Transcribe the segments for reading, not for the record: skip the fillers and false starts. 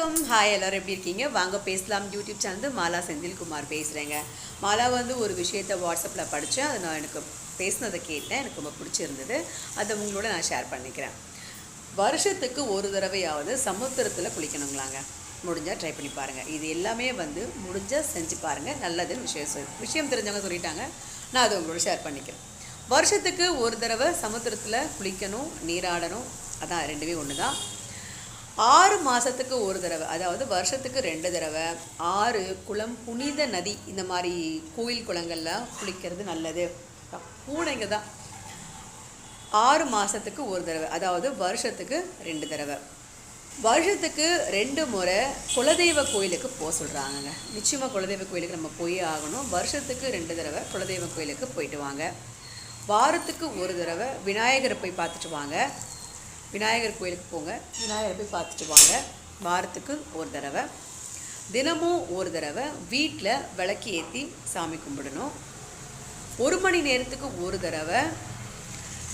வணக்கம் ஹாய் எல்லாரும் எப்படி இருக்கீங்க வாங்க பேசலாம் யூடியூப் சேனல் மாலா செந்தில்குமார் பேசுகிறேங்க. மாலா ஒரு விஷயத்தை வாட்ஸ்அப்பில் படித்தேன். அதை நான் எனக்கு பேசினதை கேட்டேன். எனக்கு ரொம்ப பிடிச்சிருந்தது. அதை உங்களோட நான் ஷேர் பண்ணிக்கிறேன். வருஷத்துக்கு ஒரு தடவையாவது சமுத்திரத்தில் குளிக்கணுங்களாங்க. முடிஞ்சால் ட்ரை பண்ணி பாருங்கள். இது எல்லாமே முடிஞ்சால் செஞ்சு பாருங்கள். நல்லதுன்னு விஷயம் தெரிஞ்சவங்க சொல்லிட்டாங்க. நான் அதை உங்களோட ஷேர் பண்ணிக்கிறேன். வருஷத்துக்கு ஒரு தடவை சமுத்திரத்தில் குளிக்கணும், நீராடணும். அதான் ரெண்டுமே ஒன்று தான். 6 மாதத்துக்கு ஒரு தடவை, அதாவது வருஷத்துக்கு 2 தடவை ஆறு, குளம், புனித நதி இந்த மாதிரி கோயில் குளங்களில் குளிக்கிறது நல்லது. பூனைங்க தான் 6 மாதத்துக்கு ஒரு தடவை, அதாவது வருஷத்துக்கு 2 தடவை. வருஷத்துக்கு 2 முறை குலதெய்வ கோயிலுக்கு போக சொல்கிறாங்கங்க. நிச்சயமாக குலதெய்வ கோயிலுக்கு நம்ம போய் ஆகணும். வருஷத்துக்கு 2 தடவை குலதெய்வ கோயிலுக்கு போயிட்டு வாங்க. வாரத்துக்கு ஒரு தடவை விநாயகரை போய் பார்த்துட்டு வாங்க. விநாயகர் கோயிலுக்கு போங்க, விநாயகரை போய் பார்த்துட்டு வாங்க. வாரத்துக்கு ஒரு தடவை. தினமும் ஒரு தடவை வீட்டில் விளக்கு ஏற்றி சாமி கும்பிடணும். 1 மணி நேரத்துக்கு ஒரு தடவை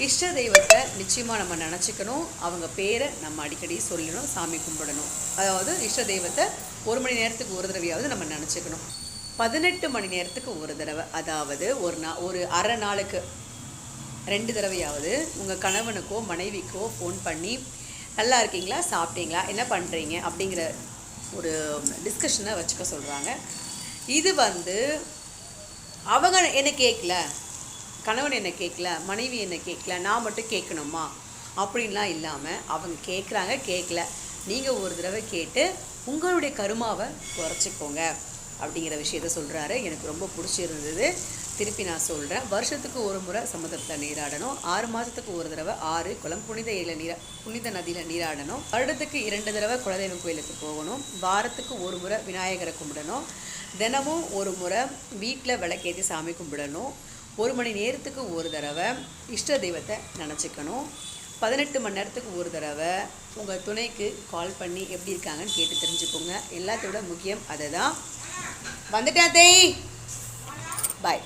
இஷ்ட தெய்வத்தை நிச்சயமாக நம்ம நினச்சிக்கணும். அவங்க பேரை நம்ம அடிக்கடி சொல்லணும், சாமி கும்பிடணும். அதாவது இஷ்ட தெய்வத்தை 1 மணி நேரத்துக்கு ஒரு தடவையாவது நம்ம நினச்சிக்கணும். 18 மணி நேரத்துக்கு ஒரு தடவை, அதாவது ஒரு அரை நாளுக்கு 2 தடவையாவது உங்கள் கணவனுக்கோ மனைவிக்கோ ஃபோன் பண்ணி நல்லா இருக்கீங்களா, சாப்பிட்டீங்களா, என்ன பண்ணுறீங்க அப்படிங்கிற ஒரு டிஸ்கஷனை வச்சுக்க சொல்கிறாங்க. இது அவங்க என்னை கேட்கல, கணவன் என்னை கேட்கல, மனைவி என்னை கேட்கல, நான் மட்டும் கேட்கணுமா அப்படின்லாம் இல்லாமல் அவங்க கேட்குறாங்க, கேட்கல, நீங்கள் ஒரு தடவை கேட்டு உங்களுடைய கருமாவை குறைச்சிக்கோங்க அப்படிங்கிற விஷயத்த சொல்கிறாரு. எனக்கு ரொம்ப பிடிச்சிருந்தது. திருப்பி நான் சொல்கிறேன். வருஷத்துக்கு ஒரு முறை சமுத்திரத்தில் நீராடணும். 6 மாதத்துக்கு ஒரு தடவை ஆறு, குளம், புனித நதியில் நீராடணும். வருடத்துக்கு 2 தடவை குலதெய்வம் கோயிலுக்கு போகணும். வாரத்துக்கு ஒரு முறை விநாயகரை கும்பிடணும். தினமும் ஒரு முறை வீட்டில் விளக்கேற்றி சாமி கும்பிடணும். 1 மணி நேரத்துக்கு ஒரு தடவை இஷ்ட தெய்வத்தை நினச்சிக்கணும். 18 மணி நேரத்துக்கு ஒரு தடவை உங்கள் துணைக்கு கால் பண்ணி எப்படி இருக்காங்கன்னு கேட்டு தெரிஞ்சுக்கோங்க. எல்லாத்தோட முக்கியம் அதை தான். வந்துட்டேன் தேய். பாய்.